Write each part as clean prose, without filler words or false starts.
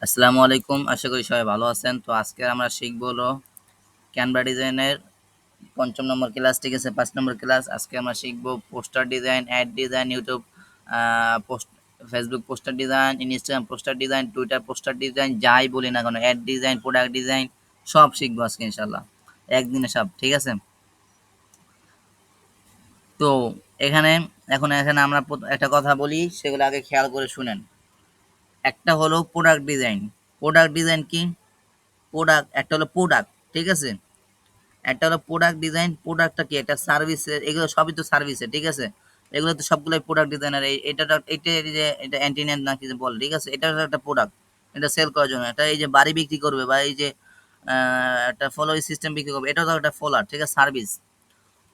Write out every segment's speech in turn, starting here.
আসসালামু আলাইকুম। আশা করি সবাই ভালো আছেন। তো আজকে আমরা শিখব হলো ক্যানভা ডিজাইনের ৫ম নম্বর ক্লাস, ঠিক আছে? ৫ নম্বর ক্লাস। আজকে আমরা শিখব poster design, ad design, YouTube post, Facebook poster design, Instagram poster design, Twitter poster design, যাই বলি না কেন, অ্যাড ডিজাইন, প্রোডাক্ট ডিজাইন সব শিখবো আজকে ইনশাআল্লাহ। একদিনে সব, ঠিক আছে? তো এখানে এখানে আমরা একটা কথা বলি, সেগুলো আগে খেয়াল করে শুনেন। একটা হলো প্রোডাক্ট ডিজাইন। প্রোডাক্ট ডিজাইন কি? প্রোডাক্ট একটা হলো প্রোডাক্ট, ঠিক আছে? একটা হলো প্রোডাক্ট ডিজাইন। প্রোডাক্টটা কি? একটা সার্ভিসের, এগুলো সবই তো সার্ভিসের, ঠিক আছে? এগুলো তো সবগুলোই প্রোডাক্ট ডিজাইনার। এটা এই যে এটা অ্যান্টিনেট না কি যে বলে, ঠিক আছে? এটা একটা প্রোডাক্ট, এটা সেল করার জন্য। এটা এই যে বাড়ি বিক্রি করবে বা এই যে একটা ফলোই সিস্টেম বিক্রি করবে, এটা তো একটা ফলোয়ার, ঠিক আছে? সার্ভিস।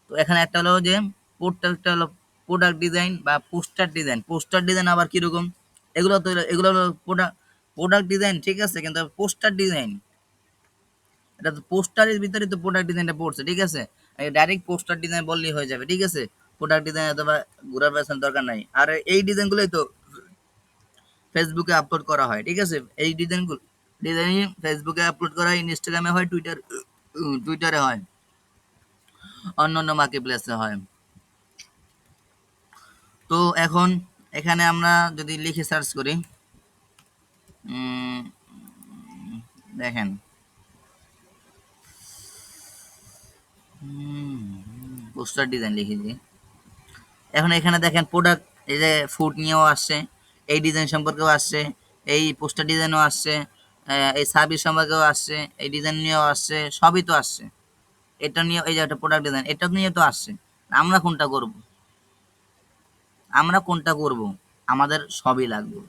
তো এখানে একটা হলো যে প্রোডাক্টটা হলো প্রোডাক্ট ডিজাইন বা পোস্টার ডিজাইন। পোস্টার ডিজাইন আবার কিরকম? এগুলো হলো প্রোডাক্ট প্রোডাক্ট ডিজাইন, ঠিক আছে? কিন্তু পোস্টার ডিজাইন, এটা তো পোস্টারের ভিতরে তো প্রোডাক্ট ডিজাইনটা পড়ছে, ঠিক আছে? ডাইরেক্ট পোস্টার ডিজাইন বললেই হয়ে যাবে, ঠিক আছে? প্রোডাক্ট ডিজাইন অথবা ঘোরার পেছানোর দরকার নাই। আর এই ডিজাইনগুলোই তো ফেসবুকে আপলোড করা হয়, ঠিক আছে? এই ডিজাইন ফেসবুকে আপলোড করা হয়, ইনস্টাগ্রামে হয়, টুইটারে হয়, অন্য অন্য মার্কেট প্লেসে হয়। তো এখন এখানে আমরা যদি লিখে সার্চ করি, দেখেন, পোস্টার ডিজাইন লিখেছি। এখন এখানে দেখেন প্রোডাক্ট, এই যে ফুড নিয়েও আসছে, এই ডিজাইন সম্পর্কেও আসছে, এই পোস্টার ডিজাইনও আসছে, এই সার্ভিস সম্পর্কেও আসছে, এই ডিজাইন নিয়েও আসছে, সবই তো আসছে। এটা নিয়ে এই যে একটা প্রোডাক্ট ডিজাইন, এটা নিয়ে তো আসছে। আমরা কোনটা করব? আমরা কোনটা করব? আমাদের সবই লাগবে।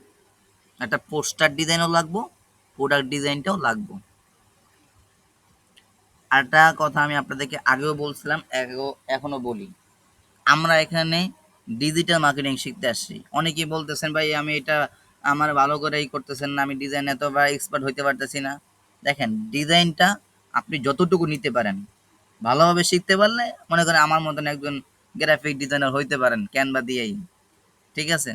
একটা পোস্টার ডিজাইনও লাগবো, প্রোডাক্ট ডিজাইনটাও লাগবো। আরেকটা কথা আমি আপনাদেরকে আগেও বলছিলাম, এখনো বলি, আমরা এখানে ডিজিটাল মার্কেটিং শিখতে আসছি। অনেকেই বলতেছেন, ভাই আমি এটা আমার ভালো করেই করতেছেন না, আমি ডিজাইন এত বা এক্সপার্ট হইতে পারতেছি না। দেখেন, ডিজাইনটা আপনি যতটুকু নিতে পারেন, ভালোভাবে শিখতে পারলে মনে করেন আমার মতন একজন গ্রাফিক ডিজাইনার হইতে পারেন ক্যানভা দিয়েই, ঠিক আছে?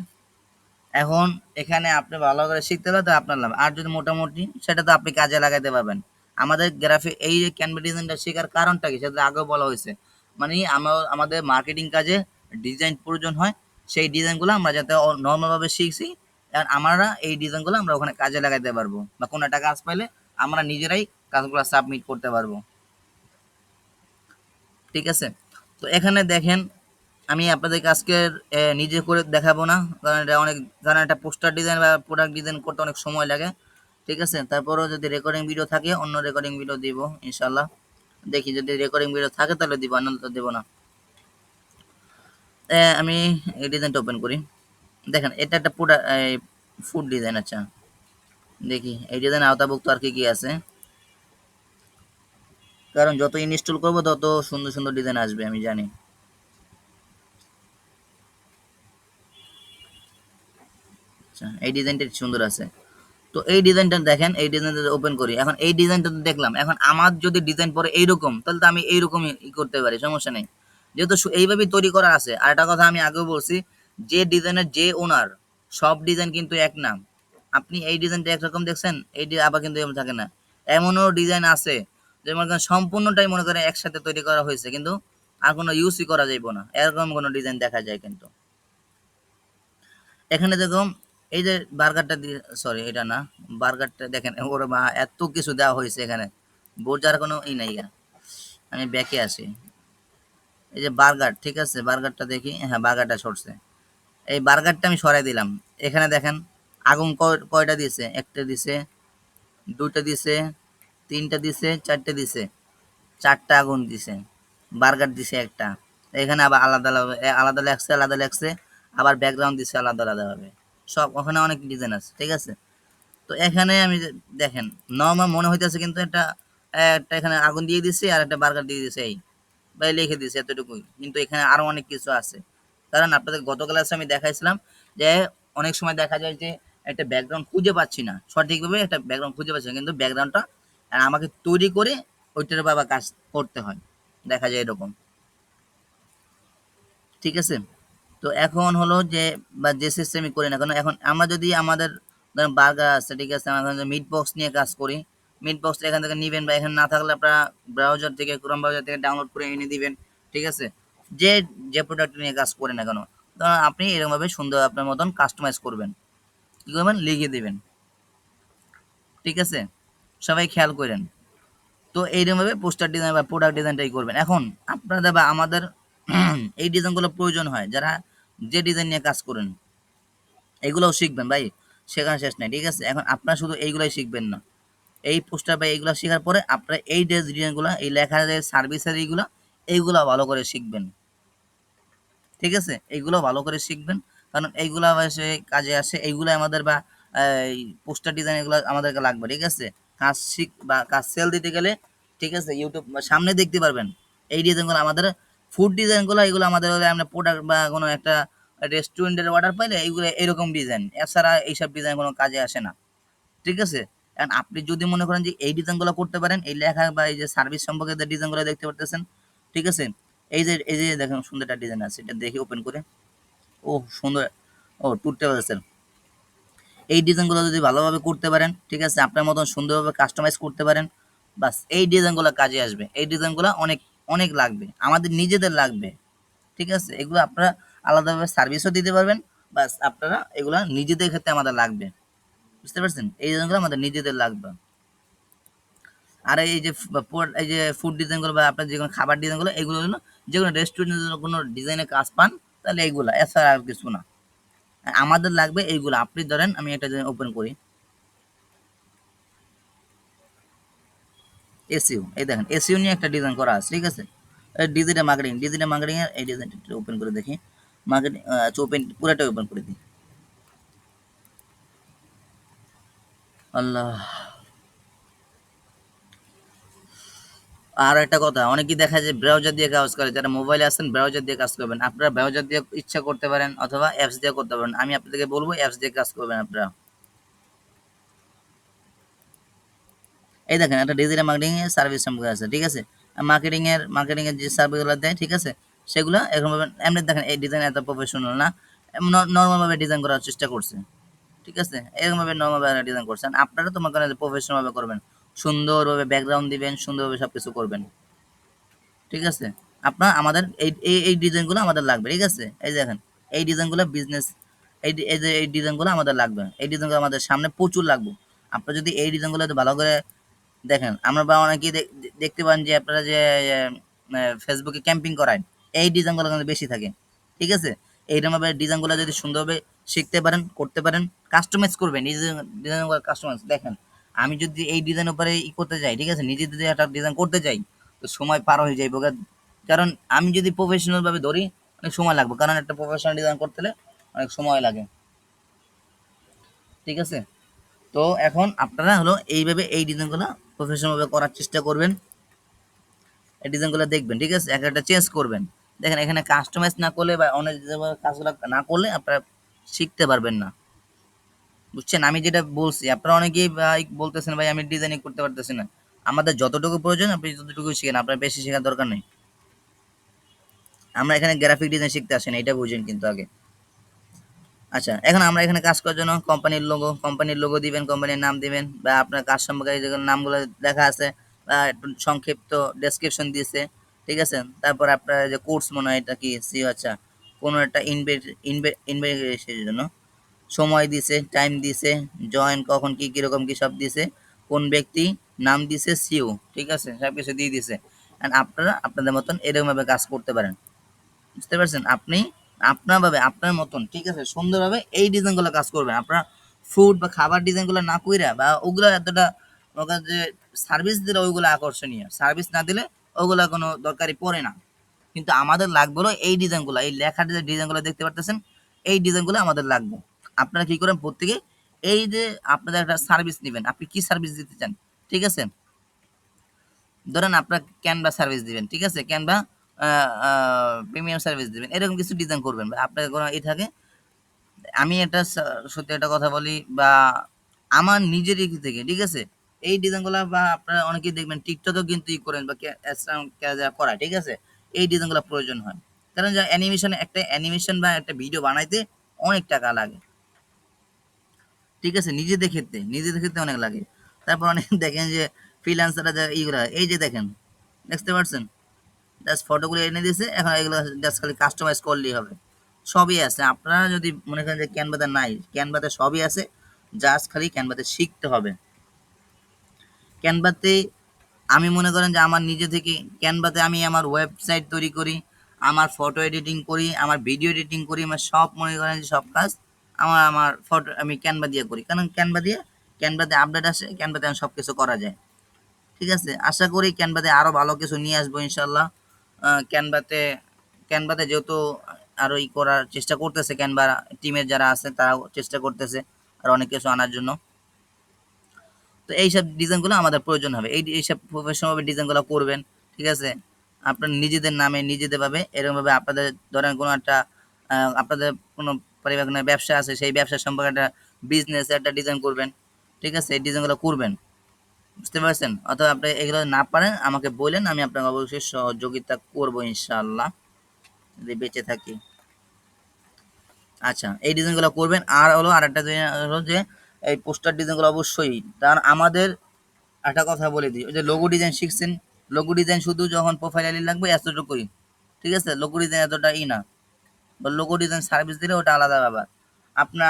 এখন এখানে আপনি ভালো করে শিখতে পারলে তো আপনার লাভ। আর যদি মোটামুটি, সেটা তো আপনি কাজে লাগাতে পারবেন। আমাদের গ্রাফিক এই যে ক্যানভা ডিজাইনটা শেখার কারণটা কি, সেটা আগেও বলা হয়েছে। মানে আমাদের মার্কেটিং কাজে ডিজাইন প্রয়োজন হয়, সেই ডিজাইনগুলো আমরা যাতে নর্মালভাবে শিখছি, আর আমরা এই ডিজাইনগুলো আমরা ওখানে কাজে লাগাতে পারবো, বা কোনো একটা কাজ পাইলে আমরা নিজেরাই কাজগুলো সাবমিট করতে পারবো, ঠিক আছে? তো এখানে দেখেন, আমি আপনাদেরকে আজকের নিজে করে দেখাবো না, কারণ এটা অনেক, কারণ একটা পোস্টার ডিজাইন বা প্রোডাক্ট ডিজাইন করতে অনেক সময় লাগে, ঠিক আছে? তারপরেও যদি রেকর্ডিং ভিডিও থাকে, অন্য রেকর্ডিং ভিডিও দিব ইনশাল্লাহ। দেখি যদি রেকর্ডিং ভিডিও থাকে তাহলে দিব, না তো দেবো না। আমি এই ডিজাইনটা ওপেন করি। দেখেন, এটা একটা প্রোডাক্ট ফুড ডিজাইন। আচ্ছা, দেখি এই ডিজাইন আওতাভুক্ত আর কি কি আছে, কারণ যত ইনস্টল করবো তত সুন্দর সুন্দর ডিজাইন আসবে, আমি জানি। আচ্ছা, এই ডিজাইনটা সুন্দর আছে। তো এই ডিজাইনটা দেখেন, এই ডিজাইনটা ওপেন করি। এখন এই ডিজাইনটা তো দেখলাম, এখন আমার যদি ডিজাইন পরে এইরকম, তাহলে তো আমি এইরকমই করতে পারি, সমস্যা নেই। যেহেতু এইভাবেই তৈরি করা আছে। আর একটা কথা আমি আগেও বলছি, যে ডিজাইনের যে ওনার, সব ডিজাইন কিন্তু এক না। আপনি এই ডিজাইনটা একরকম দেখছেন, আবার কিন্তু এমন থাকে না। এমনও ডিজাইন আছে যে মনে করেন সম্পূর্ণটাই মনে করেন একসাথে তৈরি করা হয়েছে, কিন্তু আর কোনো ইউজই করা যাইব না, এরকম কোনো ডিজাইন দেখা যায় কিন্তু। এখানে দেখুন, এই যে বার্গারটা দিয়ে, সরি এটা না, বার্গারটা দেখেন, ওর মা এত কিছু দেওয়া হয়েছে এখানে, বোঝার কোনো ই নাই গা। আমি ব্যাকে আসি, এই যে বার্গার, ঠিক আছে? বার্গারটা দেখি, হ্যাঁ বার্গারটা সরছে। এই বার্গারটা আমি সরাই দিলাম। এখানে দেখেন, আগুন কয়টা দিছে? একটা দিছে, দুইটা দিছে, তিনটা দিছে, চারটে দিছে, চারটা আগুন দিছে। বার্গার দিছে একটা। এখানে আবার আলাদা আলাদা আলাদা লাগছে, আলাদা লাগছে, আবার ব্যাকগ্রাউন্ড দিছে আলাদা আলাদা ভাবে। সব ওখানে অনেক ডিজাইন আছে, ঠিক আছে? তো এখানে আমি দেখেন, নরমাল মনে হইতেছে, কিন্তু একটা এখানে আগুন দিয়ে দিছে আর একটা বার্গার দিয়ে দিছে, এই বা লিখে দিছে এতটুকুই, কিন্তু এখানে আরো অনেক কিছু আছে। কারণ আপনাদের গত ক্লাসে আমি দেখাইছিলাম যে অনেক সময় দেখা যায় যে একটা ব্যাকগ্রাউন্ড খুঁজে পাচ্ছি না, সঠিকভাবে একটা ব্যাকগ্রাউন্ড খুঁজে পাচ্ছি না, কিন্তু ব্যাকগ্রাউন্ডটা আমাকে তৈরি করে ওইটার বাবা কাজ করতে হয়, দেখা যায় এরকম, ঠিক আছে? তো এখন হলো যে, বা যে সিস্টেমই করি না কেন, এখন আমরা যদি আমাদের ধরেন বার্গার আছে, ঠিক আছে? আমরা মিট বক্স নিয়ে কাজ করি। মিট বক্স এখান থেকে নিবেন বা এখানে না থাকলে আপনারা ব্রাউজার থেকে, ক্রোম ব্রাউজার থেকে ডাউনলোড করে এনে দিবেন, ঠিক আছে? যে যে প্রোডাক্ট নিয়ে কাজ করেন না কেন, ধরুন আপনি এরকমভাবে সুন্দর আপনার মতন কাস্টমাইজ করবেন। কি করবেন? লিখে দিবেন, ঠিক আছে? সবাই খেয়াল করেন। তো এইরকমভাবে পোস্টার ডিজাইন বা প্রোডাক্ট ডিজাইনটাই করবেন। এখন আপনাদের বা আমাদের এই ডিজাইনগুলো প্রয়োজন হয় যারা যে ডিজাইন নিয়ে কাজ করেন, এগুলোও শিখবেন ভাই, শেখার শেষ নাই, ঠিক আছে? এখন আপনারা শুধু এইগুলাই শিখবেন না, এই পোস্টার বা এইগুলো শেখার পরে আপনারা এই ডিজাইনগুলো, এই লেখার যে সার্ভিসের এইগুলো ভালো করে শিখবেন, ঠিক আছে? এইগুলো ভালো করে শিখবেন, কারণ এইগুলা সে কাজে আসে, এইগুলো আমাদের বা এই পোস্টার ডিজাইন এগুলো আমাদেরকে লাগবে, ঠিক আছে? কাজ শিখ বা কাজ সেল দিতে গেলে, ঠিক আছে, ইউটিউব সামনে দেখতে পারবেন এই ডিজাইনগুলো আমাদের। ফুড ডিজাইনগুলো এগুলো আমাদের আমরা প্রোডাক্ট বা কোনো একটা রেস্টুরেন্টের অর্ডার পাইলে এইগুলো এরকম ডিজাইন, এছাড়া এইসব ডিজাইন কোনো কাজে আসে না, ঠিক আছে? এখন আপনি যদি মনে করেন যে এই ডিজাইনগুলো করতে পারেন, এই লেখা বা এই যে সার্ভিস সম্পর্কে যে ডিজাইনগুলো দেখতে পারতেছেন, ঠিক আছে? এই যে দেখেন সুন্দর একটা ডিজাইন আছে, এটা দেখি ওপেন করে। ও সুন্দর, ও ট্যুর ট্রাভেলসের এই ডিজাইনগুলো যদি ভালোভাবে করতে পারেন, ঠিক আছে, আপনার মতন সুন্দরভাবে কাস্টমাইজ করতে পারেন, বাস এই ডিজাইনগুলো কাজে আসবে। এই ডিজাইনগুলো অনেক অনেক লাগবে, আমাদের নিজেদের লাগবে, ঠিক আছে? এগুলো আপনারা আলাদাভাবে সার্ভিসও দিতে পারবেন, বাস আপনারা এগুলো নিজেদের ক্ষেত্রে আমাদের লাগবে, বুঝতে পারছেন? এই ডিজাইনগুলো আমাদের নিজেদের লাগবে। আর এই যে এই যে ফুড ডিজাইনগুলো বা আপনার যে কোনো খাবার ডিজাইনগুলো, এগুলো হলো যে কোনো রেস্টুরেন্টের জন্য কোনো ডিজাইনের কাজ পান, তাহলে এগুলা, এছাড়া আর কিছু না। আমাদের লাগবে এইগুলো। আপনি ধরেন আমি একটা ডিজাইন ওপেন করি, এসইও, এই দেখেন এসইও নিয়ে একটা ডিজাইন করা আছে, ঠিক আছে? ডিজিটাল মার্কেটিং এর এই ডিজাইনটা একটু ওপেন করে দেখি। মার্কেটিং, আচ্ছা ওপেন, পুরাটা ওপেন করে দিই। আল্লাহ। আর একটা কথা, অনেকেই দেখা যায় ব্রাউজার দিয়ে কাজ করে, যারা মোবাইলে আছেন ব্রাউজার দিয়ে কাজ করবেন, আপনারা ব্রাউজার দিয়ে ইচ্ছা করতে পারেন অথবা অ্যাপস দিয়ে করতে পারেন। আমি আপনাদেরকে বলবো অ্যাপস দিয়ে কাজ করবেন আপনারা। এই দেখেন একটা ডিজিটাল মার্কেটিং এর সার্ভিস সম্পর্কে আছে, ঠিক আছে? মার্কেটিং এর যে সার্ভিসগুলো দেয়, ঠিক আছে, সেগুলো এরকম ভাবে এমনি দেখেন এই ডিজাইন এত প্রফেশনাল না, নর্মাল ভাবে ডিজাইন করার চেষ্টা করছে, ঠিক আছে? এরকম ভাবে নর্মাল ভাবে ডিজাইন করছেন, আপনারা তো মনে করেন প্রফেশনাল ভাবে করবেন, সুন্দরভাবে ব্যাকগ্রাউন্ড দিবেন, সুন্দরভাবে সবকিছু করবেন, ঠিক আছে? আপনার আমাদের এই ডিজাইনগুলো আমাদের লাগবে, ঠিক আছে? এই যে দেখেন এই ডিজাইনগুলো বিজনেস, এই যে এই ডিজাইনগুলো আমাদের লাগবে, এই ডিজাইনগুলো আমাদের সামনে প্রচুর লাগবে। আপনারা যদি এই ডিজাইনগুলো ভালো করে দেখেন, আমরা বা অনেকেই দেখতে পান যে আপনারা যে ফেসবুকে ক্যাম্পিং করায়, এই ডিজাইনগুলো কিন্তু বেশি থাকে, ঠিক আছে? এইরকমভাবে ডিজাইনগুলো যদি সুন্দরভাবে শিখতে পারেন, করতে পারেন, কাস্টমাইজ করবেন, এই ডিজাইনগুলো কাস্টমাইজ দেখেন। আমি যদি এই ডিজাইন উপরে করতে যাই, ঠিক আছে, নিজে যদি একটা ডিজাইন করতে যাই, তো সময় পার হয়ে যাইব, কারণ আমি যদি প্রফেশনাল ভাবে ধরি অনেক সময় লাগবে, কারণ একটা প্রফেশনাল ডিজাইন করতে হলে অনেক সময় লাগে, ঠিক আছে? তো এখন আপনারা হলো এইভাবে এই ডিজাইনগুলো প্রফেশনাল ভাবে করার চেষ্টা করবেন, এই ডিজাইনগুলো দেখবেন, ঠিক আছে? একটা চেঞ্জ করবেন। দেখেন এখানে কাস্টমাইজ না করলে বা অনেক কাজগুলো না করলে আপনারা শিখতে পারবেন না, বুঝছেন? আমি যেটা বলছি, আপনারা অনেকেই ভাই বলতেছেন ভাই আমি ডিজাইনিং করতে পারতেছি না। আমাদের যতটুকু প্রয়োজন আপনি ততটুকু শিখেন, আপনার বেশি শেখার দরকার নেই। আমরা এখানে গ্রাফিক ডিজাইন শিখতে আসি না, এটা বুঝেন কিন্তু আগে। আচ্ছা, এখন আমরা এখানে কাজ করার জন্য কোম্পানির লোগো দিবেন, কোম্পানির নাম দিবেন, বা আপনার কাজ সম্পর্কে যেগুলো নামগুলো লেখা আছে, বা একটু সংক্ষিপ্ত ডেসক্রিপশন দিয়েছে, ঠিক আছে? তারপর আপনার যে কোর্স মনে হয় এটা কি সি, আচ্ছা, কোনো একটা ইনভেস্টের জন্য সময় দিছে, টাইম দিছে, জয়েন কখন, কি কিরকম কি সব দিছে, কোন ব্যক্তি, নাম দিছে, সিও, ঠিক আছে, সব কিছু দিয়ে দিছে। অ্যান্ড আপনারা আপনাদের মতন এরকমভাবে কাজ করতে পারেন, বুঝতে পারছেন? আপনি আপনার ভাবে আপনার মতন, ঠিক আছে, সুন্দরভাবে এই ডিজাইনগুলো কাজ করবেন। আপনার ফুড বা খাবার ডিজাইনগুলো না কইরা বা ওগুলো এতটা ওখানে যে সার্ভিস দিলে ওইগুলো আকর্ষণীয়, সার্ভিস না দিলে ওগুলা কোনো দরকারই পড়ে না। কিন্তু আমাদের লাগবে হলো এই ডিজাইনগুলো, এই লেখার যে ডিজাইনগুলো দেখতে পারতেছেন, এই ডিজাইনগুলো আমাদের লাগবে। আপনারা কি করেন প্রত্যেকে এই যে আপনাদের একটা সার্ভিস নেবেন, আপনি কি সার্ভিস দিতে চান, ঠিক আছে? ধরেন আপনার ক্যানভা সার্ভিস দিবেন, ঠিক আছে? ক্যানভা প্রিমিয়াম সার্ভিস দিবেন, এরকম কিছু ডিজাইন করবেন বা আপনার কোনো থাকে। আমি এটা সত্যি একটা কথা বলি, বা আমার নিজের দিক থেকে, ঠিক আছে, এই ডিজাইনগুলো বা আপনারা অনেকেই দেখবেন টিকটকেও কিন্তু ই করেন বা যারা করায়, ঠিক আছে, এই ডিজাইনগুলো প্রয়োজন হয়, কারণ যা অ্যানিমেশন, একটা অ্যানিমেশন বা একটা ভিডিও বানাইতে অনেক টাকা লাগে, ঠিক আছে? নিজেদের ক্ষেত্রে অনেক লাগে। তারপর অনেক দেখেন যে ফ্রিল্যান্সাররা যা ইগুলা এই যে দেখেন, দেখতে পারছেন? জাস্ট ফটোগুলো এনে দিয়েছে। এখন এগুলো জাস্ট খালি কাস্টমাইজ করলেই হবে। সবই আছে। আপনারা যদি মনে করেন যে ক্যানভাতে নাই, ক্যানভাতে সবই আছে। জাস্ট খালি ক্যানভাতে শিখতে হবে। ক্যানভাতে আমি মনে করেন যে আমার নিজে থেকে ক্যানভাতে আমি আমার ওয়েবসাইট তৈরি করি, আমার ফটো এডিটিং করি, আমার ভিডিও এডিটিং করি, আমার সব মনে করেন যে সব কাজ আমার ফটো আমি ক্যানভা দিয়ে করি। কারণ ক্যানভাতে আপডেট আসে, ক্যানভাতে সব কিছু করা যায়। ঠিক আছে? আশা করি ক্যানভাতে আরও ভালো কিছু নিয়ে আসবো ইনশাল্লাহ। ক্যানভাতে ক্যানভাতে যেহেতু আরো করার চেষ্টা করতেছে, ক্যানভা টিমের যারা আছে তারাও চেষ্টা করতেছে আর অনেক কিছু আনার জন্য। তো এইসব ডিজাইনগুলো আমাদের প্রয়োজন হবে। এইসব প্রফেশনালভাবে ডিজাইনগুলো করবেন। ঠিক আছে? আপনার নিজেদের নামে নিজেদেরভাবে এরকমভাবে আপনাদের ধরেন কোনো একটা আপনাদের কোনো পারিবারিক কোনো ব্যবসা আছে, সেই ব্যবসা সম্পর্কে একটা বিজনেস একটা ডিজাইন করবেন। ঠিক আছে? এই ডিজাইনগুলো করবেন। বুঝতে পারছেন? অথবা আপনি এগুলো না পারেন আমাকে বললেন, আমি আপনাকে অবশ্যই সহযোগিতা করব ইনশাআল্লাহ, যদি বেঁচে থাকি। আচ্ছা, এই ডিজাইনগুলো করবেন। আর হলো আরেকটা জিনিস হলো যে এই পোস্টার ডিজাইনগুলো অবশ্যই তার আমাদের একটা কথা বলে দিই, ওই যে লোগো ডিজাইন শিখছেন, লোগো ডিজাইন শুধু যখন প্রোফাইল আইডি লাগবে এতটুকুই। ঠিক আছে? লোগো ডিজাইন এতটা না। বা লোগো ডিজাইন সার্ভিস দিলে ওটা আলাদা ব্যাপার।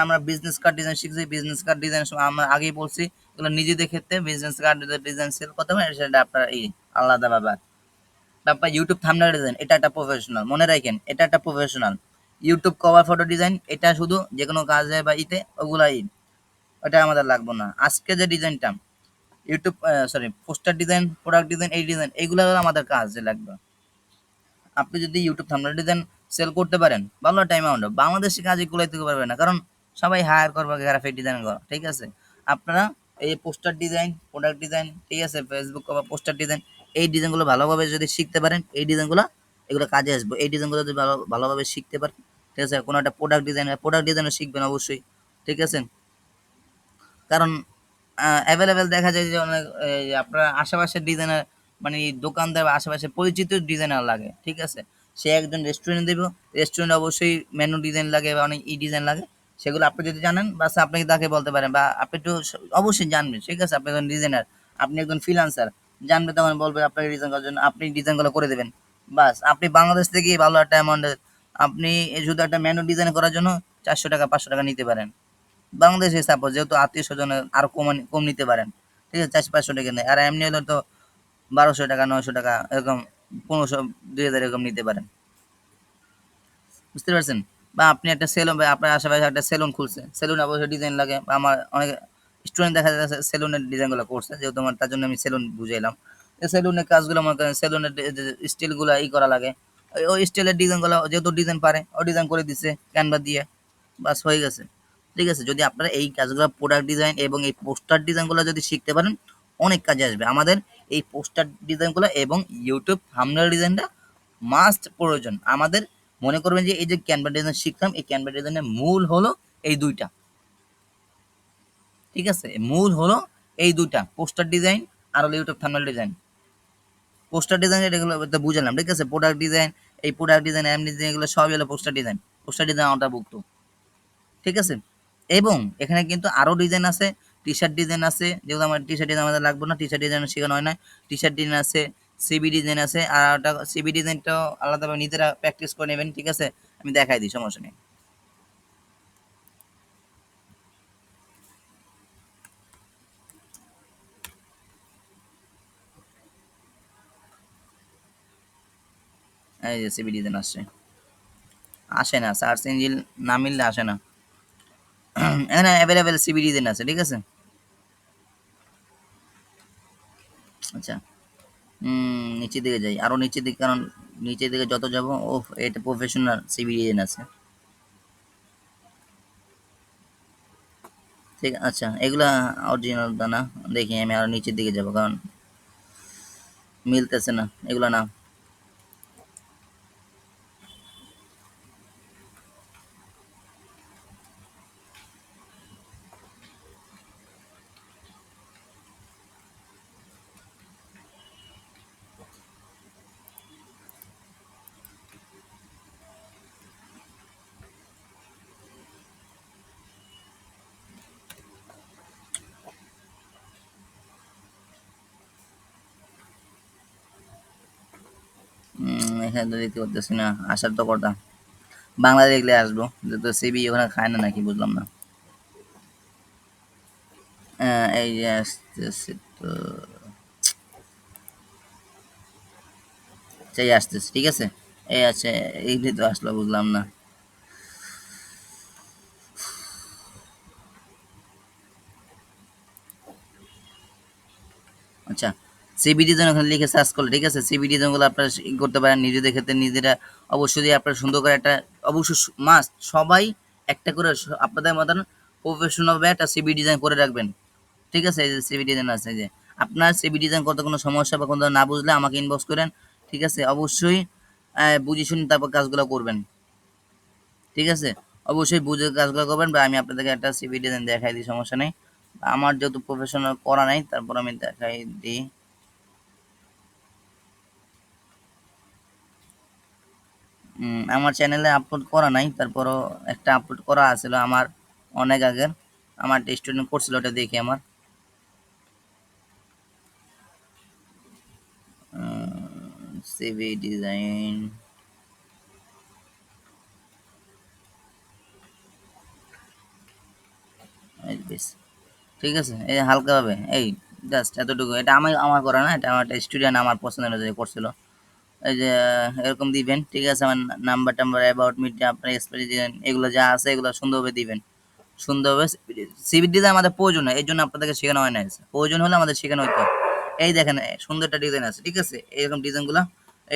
আমরা বিজনেস কার্ড ডিজাইন শিখছি, বিজনেস কার্ড ডিজাইন আমরা আগেই বলছি, এগুলো নিজেদের ক্ষেত্রে বিজনেস কার্ড ডিজাইন সেল করতে হবে, সেটা আপনার আলাদা ব্যাপার। তারপর ইউটিউব থাম্বনেল ডিজাইন, এটা একটা প্রফেশনাল, মনে রাখেন এটা একটা professional. YouTube cover photo design এটা শুধু যে কোনো কাজে বা ওগুলাই, ওটা আমাদের লাগবে না। আজকে যে ডিজাইনটা YouTube sorry poster design, product design, এই ডিজাইন এইগুলো আমাদের কাজে লাগবে। আপনি যদি ইউটিউব থাম্বনেল ডিজাইন সেল করতে পারেন, ভালো একটা অ্যামাউন্ট, বাংলাদেশে কাজে কুলাইতে পারবে না, কারণ সবাই হায়ার করবে গ্রাফিক ডিজাইন করা। ঠিক আছে? আপনারা এই পোস্টার ডিজাইন, প্রোডাক্ট ডিজাইন, ঠিক আছে, ফেসবুক বা পোস্টার ডিজাইন, এই ডিজাইনগুলো ভালোভাবে যদি শিখতে পারেন, এই ডিজাইনগুলো এগুলো কাজে আসবে। এই ডিজাইনগুলো যদি ভালোভাবে শিখতে পারেন, ঠিক আছে, কোনো একটা প্রোডাক্ট ডিজাইনও শিখবেন অবশ্যই। ঠিক আছে? কারণ অ্যাভেলেবেল দেখা যায় যে অনেক আপনার আশেপাশের ডিজাইনার মানে দোকানদার বা আশেপাশে পরিচিত ডিজাইনার লাগে। ঠিক আছে? সে একজন রেস্টুরেন্ট দেবে, রেস্টুরেন্টে অবশ্যই মেনু ডিজাইন লাগে বা অনেক ডিজাইন লাগে। সেগুলো আপনি যদি জানেন বাস আপনি তাকে বলতে পারেন, বা আপনি একটু অবশ্যই জানবেন। ঠিক আছে? আপনি একজন ডিজাইনার, আপনি একজন ফ্রিল্যান্সার, জানবে তখন বলবে আপনাকে ডিজাইন করার জন্য, আপনি ডিজাইনগুলো করে দেবেন। বাস আপনি বাংলাদেশ থেকেই ভালো একটা অ্যামাউন্টের আপনি শুধু একটা মেনু ডিজাইন করার জন্য 400 টাকা 500 টাকা নিতে পারেন। বাংলাদেশে সাপোজ যেহেতু আত্মীয়-স্বজনের আরো কম নিতে পারেন। ঠিক আছে? ৪০০-৫০০ টাকা নেয়। আর এমনি হলে তো ১২০০ টাকা ৯০০ টাকা এরকম ১৫০০ ২০০০ এরকম নিতে পারেন। বুঝতে পারছেন? বা আপনি একটা সেলুন বা আপনার আশেপাশে একটা সেলুন খুলছে। সেলুনে অবশ্যই ডিজাইন লাগে, বা আমার অনেক স্টুডেন্ট দেখা যাচ্ছে সেলুনের ডিজাইনগুলো করছে। যেহেতু আমার তার জন্য আমি সেলুন বুঝাইলাম। সেলুনের কাজগুলো মনে করেন সেলুনের স্টিলগুলা করা লাগে। ওই স্টাইলের ডিজাইনগুলো যেহেতু ডিজাইন পারে, ও ডিজাইন করে দিছে ক্যানভা দিয়ে। বাস হয়ে গেছে। ঠিক আছে? যদি আপনারা এই কাজগুলো প্রোডাক্ট ডিজাইন এবং এই পোস্টার ডিজাইনগুলো যদি শিখতে পারেন, অনেক কাজে আসবে। আমাদের এই পোস্টার ডিজাইনগুলো এবং ইউটিউব থাম্বনেল ডিজাইনটা মাস্ট প্রয়োজন। আমাদের মনে করবেন যে এই যে ক্যানভা ডিজাইন শিখলাম, এই ক্যানভা ডিজাইনের মূল হলো এই ২ টা। ঠিক আছে? মূল হলো এই ২ টা। পোস্টার ডিজাইন আর হলো YouTube thumbnail design. Poster design এগুলো তো বুঝালাম। ঠিক আছে? প্রোডাক্ট ডিজাইন, এই প্রোডাক্ট ডিজাইন, এমনি ডিজাইন এগুলো সবই হলো পোস্টার ডিজাইন। পোস্টার ডিজাইন অন্তর্ভুক্ত। ঠিক আছে? এবং এখানে কিন্তু আরো ডিজাইন আছে। টি-শার্ট ডিজাইন আছে। যেহেতু আমার টি-শার্ট ডিজাইন আমাদের লাগবে না। টি-শার্ট ডিজাইন শেখানো হয় নাই। টি-শার্ট ডিজাইন আছে, সিবি ডিজাইন আছে। আর ওটা সিবি ডিজাইনটাও আলাদাভাবে নিজেরা প্র্যাকটিস করে নেবেন। ঠিক আছে? আমি দেখাই দিই, সমস্যা নেই। এই যে সিবি ডিজাইন আসছে। আসে না, সার্চ ইঞ্জিন না মিললে আসে না। এখানে অ্যাভেলেবেল সিবি ডিজাইন আছে। ঠিক আছে? আচ্ছা। নিচের দিকে যাই। আরো নিচের দিকে, কারণ নিচের দিকে যত যাবো ওফ, এটা প্রফেশনাল সিবি ডিজাইন আছে। ঠিক আচ্ছা, এগুলা অরিজিনাল দানা। দেখি আমি আরো নিচের দিকে যাবো, কারণ মিলতেছে না এগুলা না। এখানে তো দেখতে পারতেছি না, আসার তো কথা। বাংলা দেখলে আসবো, তো সিবি ওখানে খায় না নাকি বুঝলাম না। এই যে আসতেছে তো, চাই আসতেছে, ঠিক আছে। এই আছে, এইগুলি তো আসলো বুঝলাম না। আচ্ছা, সিবিডি জন ওখানে লিখে সার্চ করলে, ঠিক আছে। সিবিডি জনগুলো আপনারা করতে পারেন নিজেদের ক্ষেত্রে নিজেরা। অবশ্যই যদি আপনারা সুন্দর করে একটা, অবশ্যই মাস্ট সবাই একটা করে আপনাদের মতন প্রফেশনাল ভাবে একটা সিবি ডিজাইন করে রাখবেন, ঠিক আছে। এই যে সিবি ডিজাইন আছে, এই যে আপনার সিবি ডিজাইন করতে কোনো সমস্যা বা কোনো না বুঝলে আমাকে ইনবক্স করেন, ঠিক আছে। অবশ্যই বুঝে শুনে তারপর কাজগুলো করবেন, ঠিক আছে। অবশ্যই বুঝে কাজগুলো করবেন, বা আমি আপনাদেরকে একটা সিবি ডিজাইন দেখাই দিই, সমস্যা নেই। আমার যেহেতু প্রফেশনাল করা নাই, তারপর আমি দেখাই দিই। আমার চ্যানেলে আপলোড করা নাই, তারপরও একটা আপলোড করা আছিল আমার অনেক আগের, আমার একটা স্টুডেন্ট করছিল, ওটা দেখি আমার সিভি ডিজাইন। বেশ, ঠিক আছে। এই হালকাভাবে এই জাস্ট এতটুকু, এটা আমি আমার করা না, এটা আমার একটা স্টুডেন্ট আমার পছন্দ অনুযায়ী করছিল। এই যে এরকম দিবেন, ঠিক আছে। আমার নাম্বার টাম্বার, অ্যাবাউট মিট, আপনার এক্সপায়ারি দিবেন, এগুলো যা আছে এগুলো সুন্দরভাবে দিবেন, সুন্দরভাবে। সিভির ডিজাইন আমাদের প্রয়োজন হয়, এই জন্য আপনাদেরকে শেখানো হয় না, প্রয়োজন হলে আমাদের শেখানো হতো। এই দেখেন সুন্দর একটা ডিজাইন আছে, ঠিক আছে। এইরকম ডিজাইনগুলো,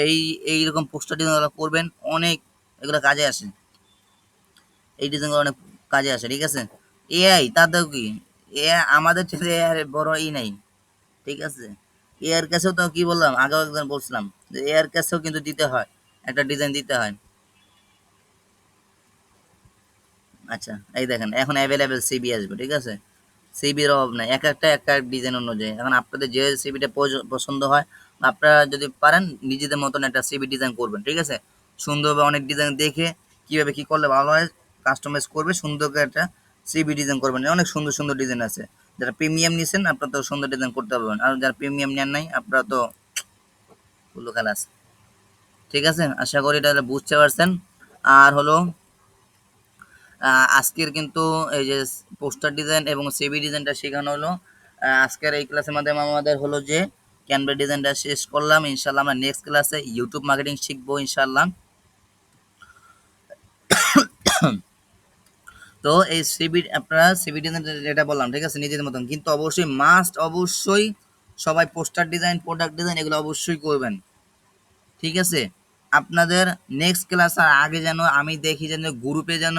এই এইরকম পোস্টার ডিজাইনগুলো করবেন, অনেক এগুলো কাজে আসে, এই ডিজাইনগুলো অনেক কাজে আসে, ঠিক আছে। এআই তাতেও কি, এআই আমাদের ছেলে এআই বড় ই নাই, ঠিক আছে। এআর কাছেও তো কি বললাম, আগেও একজন বলছিলাম যে এআর কাছেও কিন্তু দিতে হয়, একটা ডিজাইন দিতে হয়। আচ্ছা, এই দেখেন এখন অ্যাভেলেবেল সিবি আসবে, ঠিক আছে। সিবির অভাব নাই, এক একটা এক এক ডিজাইন অনুযায়ী। এখন আপনাদের যে সিবিটা পছন্দ হয়, বা আপনারা যদি পারেন নিজেদের মতন একটা সিবি ডিজাইন করবেন, ঠিক আছে। সুন্দরভাবে অনেক ডিজাইন দেখে কিভাবে কি করলে ভালো হয় কাস্টমাইজ করবে, সুন্দর করে একটা সিবি ডিজাইন করবেন। অনেক সুন্দর সুন্দর ডিজাইন আছে, যারা প্রিমিয়াম নিছেন আপনারা তো সুন্দর ডিজাইন করতে পারবেন, আর যারা প্রিমিয়াম নেন নাই আপনারা তো ফুলো খালাস, ঠিক আছে। আশা করি এটা বুঝতে পারছেন। আর হলো আজকের কিন্তু এই যে পোস্টার ডিজাইন এবং সিভি ডিজাইনটা শেখানো হলো। আজকের এই ক্লাসের মাধ্যমে আমাদের হলো যে ক্যানভা ডিজাইনটা শেষ করলাম। ইনশাল্লাহ আমরা নেক্সট ক্লাসে ইউটিউব মার্কেটিং শিখবো ইনশাল্লাহ। তো এই সিভি, আপনারা সিভি ডিজাইন যেটা বললাম, ঠিক আছে, নিজেদের মতন, কিন্তু অবশ্যই মাস্ট, অবশ্যই সবাই পোস্টার ডিজাইন, প্রোডাক্ট ডিজাইন এগুলো অবশ্যই করবেন, ঠিক আছে। আপনাদের নেক্সট ক্লাস আর আগে যেন আমি দেখি যেন গ্রুপে যেন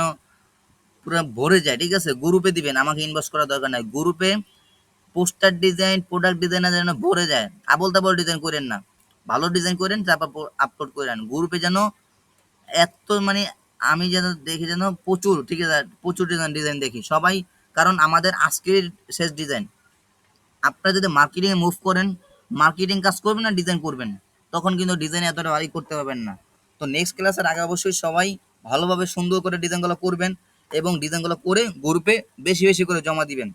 পুরো ভরে যায়, ঠিক আছে। গ্রুপে দিবেন, আমাকে ইনবক্স করার দরকার নাই। গ্রুপে পোস্টার ডিজাইন, প্রোডাক্ট ডিজাইনের যেন ভরে যায়, আবল তাবল ডিজাইন করেন না, ভালো ডিজাইন করেন, তারপর আপলোড করেন গ্রুপে যেন। এত মানে আমি যেন দেখি যেন প্রচুর, ঠিক আছে, প্রচুর ডিজাইন ডিজাইন দেখি সবাই। কারণ আমাদের আজকের শেষ ডিজাইন। আপনারা যদি মার্কেটিংয়ে মুভ করেন, মার্কেটিং কাজ করবেন না ডিজাইন করবেন, তখন কিন্তু ডিজাইন এতটা ভারী করতে পারবেন না। তো নেক্সট ক্লাসের আগে অবশ্যই সবাই ভালোভাবে সুন্দর করে ডিজাইনগুলো করবেন, এবং ডিজাইনগুলো করে গ্রুপে বেশি বেশি করে জমা দিবেন,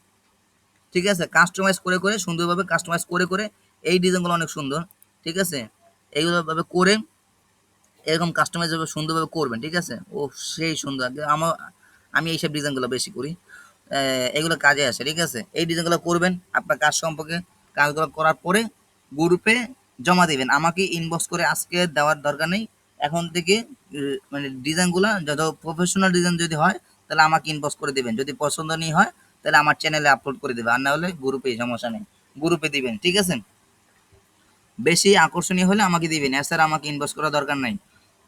ঠিক আছে। কাস্টমাইজ করে করে সুন্দরভাবে কাস্টমাইজ করে করে এই ডিজাইনগুলো অনেক সুন্দর, ঠিক আছে। এইগুলোভাবে করে এরকম কাস্টমাইজ ভাবে সুন্দরভাবে করবেন, ঠিক আছে। ও সেই সুন্দর, আমার আমি এইসব ডিজাইনগুলো বেশি করি, এগুলো কাজে আসে, ঠিক আছে। এই ডিজাইনগুলো করবেন আপনার কাজ সম্পর্কে, কাজগুলো করার পরে গ্রুপে জমা দিবেন, আমাকে ইনবক্স করে আজকে দেওয়ার দরকার নেই। এখন থেকে মানে ডিজাইনগুলো যত প্রফেশনাল ডিজাইন যদি হয় তাহলে আমাকে ইনবক্স করে দেবেন, যদি পছন্দনীয় হয় তাহলে আমার চ্যানেলে আপলোড করে দেবে, আর না হলে গ্রুপে, সমস্যা নেই, গ্রুপে দিবেন, ঠিক আছে। বেশি আকর্ষণীয় হলে আমাকে দিবেন, এছাড়া আমাকে ইনবক্স করার দরকার নাই।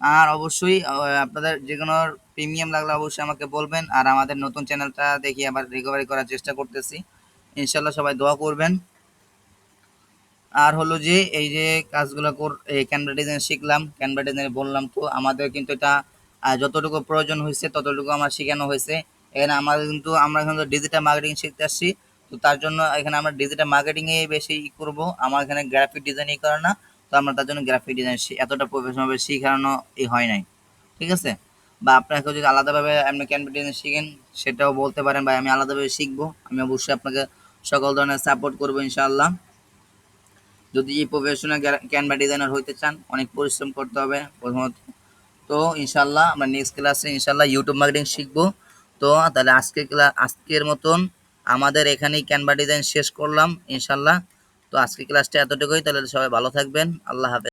আর অবশ্যই আপনাদের যে কোনো প্রিমিয়াম লাগলে অবশ্যই আমাকে বলবেন। আর আমাদের নতুন চ্যানেলটা দেখি আবার রিকভারি করার চেষ্টা করতেছি, ইনশাল্লাহ সবাই দোয়া করবেন। আর হলো যে এই যে কাজগুলো এই ক্যানভা ডিজাইন শিখলাম, ক্যানভা ডিজাইন বললাম, তো আমাদের কিন্তু এটা যতটুকু প্রয়োজন হয়েছে ততটুকু আমার শেখানো হয়েছে। এখানে আমাদের কিন্তু আমরা এখন ডিজিটাল মার্কেটিং শিখতে আসছি, তো তার জন্য এখানে আমরা ডিজিটাল মার্কেটিংয়ে বেশি করব, আমার এখানে গ্রাফিক ডিজাইনই করে না। তো আমরা তার জন্য গ্রাফিক ডিজাইন এতটা প্রফেশনালভাবে শেখানো হয় নাই, ঠিক আছে। বা আপনাকে যদি আলাদাভাবে আপনি ক্যানভা ডিজাইন শিখেন সেটাও বলতে পারেন, বা আমি আলাদাভাবে শিখবো, আমি অবশ্যই আপনাকে সকল ধরনের সাপোর্ট করবো ইনশাআল্লাহ। যদি প্রফেশনাল ক্যানভা ডিজাইনার হইতে চান অনেক পরিশ্রম করতে হবে প্রথমত। তো ইনশাল্লাহ আমরা নেক্সট ক্লাসে ইনশাল্লাহ ইউটিউব মার্কেটিং শিখবো। তো তাহলে আজকের মতন আমাদের এখানেই ক্যানভা ডিজাইন শেষ করলাম ইনশাল্লাহ। তো আজকের ক্লাসটা এতটুকুই, তাহলে সবাই ভালো থাকবেন, আল্লাহ হাফেজ।